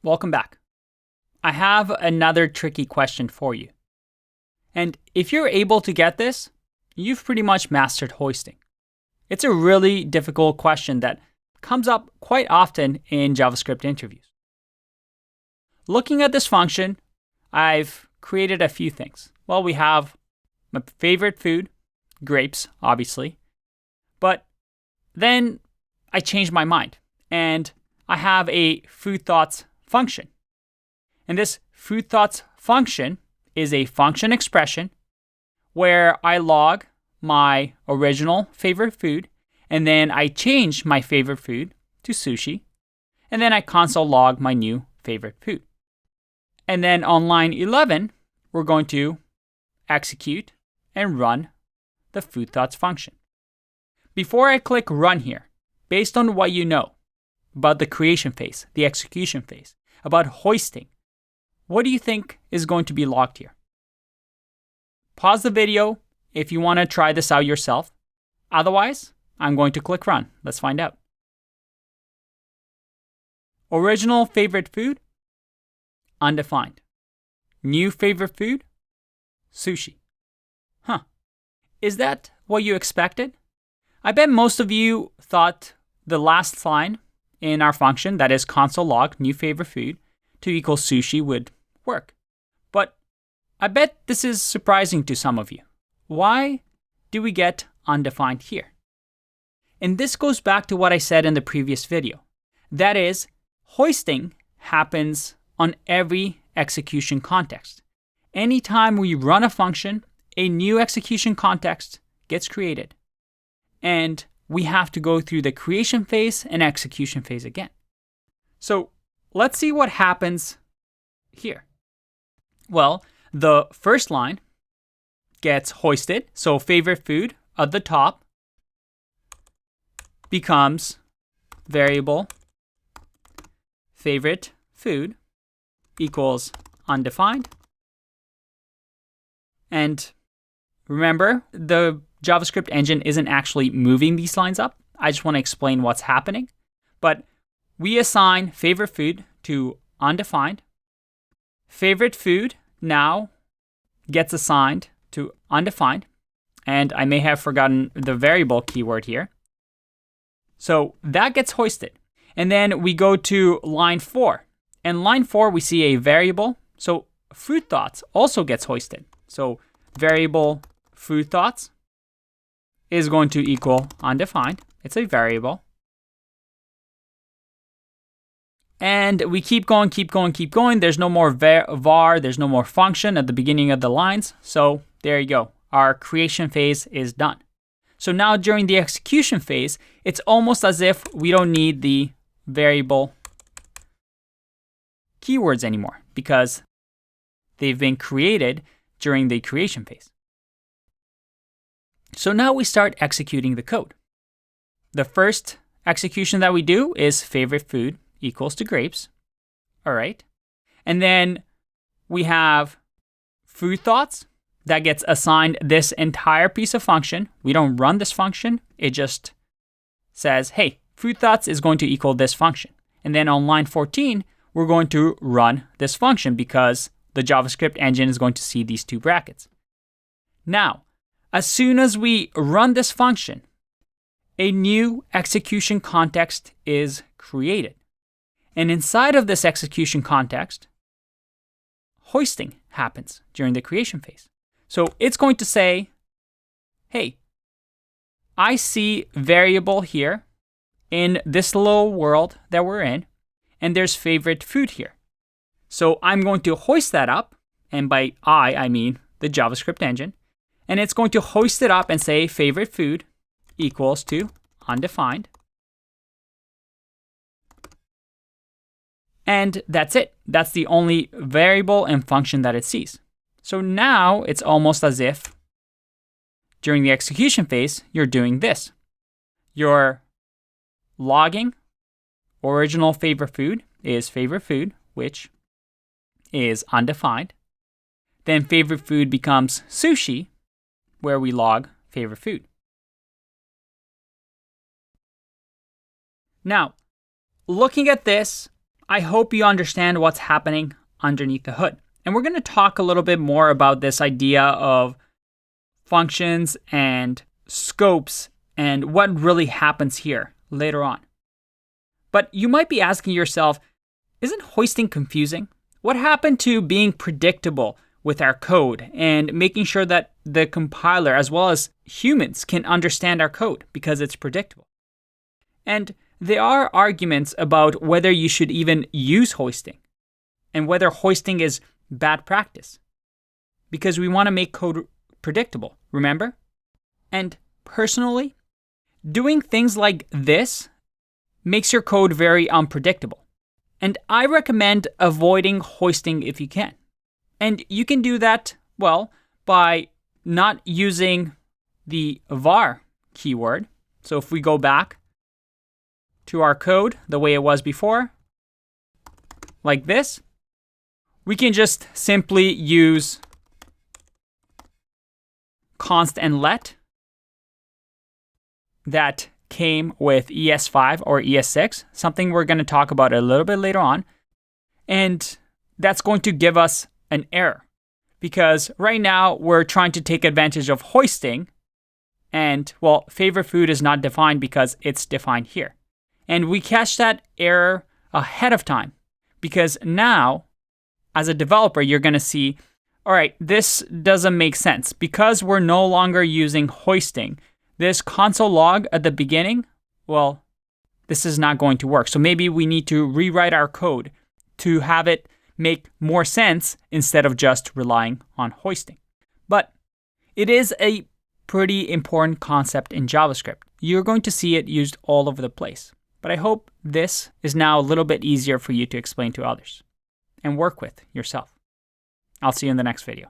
Welcome back. I have another tricky question for you. And if you're able to get this, you've pretty much mastered hoisting. It's a really difficult question that comes up quite often in JavaScript interviews. Looking at this function, I've created a few things. Well, we have my favorite food, grapes, obviously. But then I changed my mind and I have a food thoughts function. And this food thoughts function is a function expression where I log my original favorite food, and then I change my favorite food to sushi, and then I console log my new favorite food. And then on line 11, we're going to execute and run the food thoughts function. Before I click run here, based on what you know about the creation phase, the execution phase, about hoisting, what do you think is going to be logged here? Pause the video if you want to try this out yourself. Otherwise, I'm going to click run. Let's find out. Original favorite food, undefined. New favorite food, sushi. Is that what you expected? I bet most of you thought the last line in our function, that is console log new favorite food to equal sushi, would work. But I bet this is surprising to some of you. Why do we get undefined here? And this goes back to what I said in the previous video. That is, hoisting happens on every execution context. Anytime we run a function, a new execution context gets created. And we have to go through the creation phase and execution phase again. So let's see what happens here. Well, the first line gets hoisted. So favorite food at the top becomes variable favorite food equals undefined. And remember, the JavaScript engine isn't actually moving these lines up. I just want to explain what's happening. But we assign favorite food to undefined. Favorite food now gets assigned to undefined. And I may have forgotten the variable keyword here. So that gets hoisted. And then we go to line 4. And line 4, we see a variable. So food thoughts also gets hoisted. So variable food thoughts is going to equal undefined. It's a variable. And we keep going. There's no more var, there's no more function at the beginning of the lines. So there you go. Our creation phase is done. So now during the execution phase, it's almost as if we don't need the variable keywords anymore because they've been created during the creation phase. So now we start executing the code. The first execution that we do is favorite food equals to grapes. All right. And then we have food thoughts that gets assigned this entire piece of function. We don't run this function. It just says, hey, food thoughts is going to equal this function. And then on line 14, we're going to run this function because the JavaScript engine is going to see these two brackets. Now, as soon as we run this function, a new execution context is created. And inside of this execution context, hoisting happens during the creation phase. So it's going to say, hey, I see variable here in this little world that we're in, and there's favorite food here. So I'm going to hoist that up, and by I mean the JavaScript engine, and it's going to hoist it up and say favorite food equals to undefined. And that's it. That's the only variable and function that it sees. So now it's almost as if during the execution phase, you're doing this. You're logging original favorite food is favorite food, which is undefined. Then favorite food becomes sushi, where we log favorite food. Now, looking at this, I hope you understand what's happening underneath the hood. And we're going to talk a little bit more about this idea of functions and scopes and what really happens here later on. But you might be asking yourself, isn't hoisting confusing? What happened to being predictable with our code and making sure that the compiler as well as humans can understand our code because it's predictable? And there are arguments about whether you should even use hoisting and whether hoisting is bad practice because we want to make code predictable, remember? And personally, doing things like this makes your code very unpredictable. And I recommend avoiding hoisting if you can. And you can do that, well, by not using the var keyword. So if we go back to our code the way it was before, like this, we can just simply use const and let that came with ES5 or ES6, something we're going to talk about a little bit later on. And that's going to give us an error because right now we're trying to take advantage of hoisting and, well, favorite food is not defined because it's defined here. And we catch that error ahead of time because now, as a developer, you're going to see, all right, this doesn't make sense. Because we're no longer using hoisting, this console log at the beginning, well, this is not going to work. So maybe we need to rewrite our code to have it make more sense instead of just relying on hoisting. But it is a pretty important concept in JavaScript. You're going to see it used all over the place. But I hope this is now a little bit easier for you to explain to others and work with yourself. I'll see you in the next video.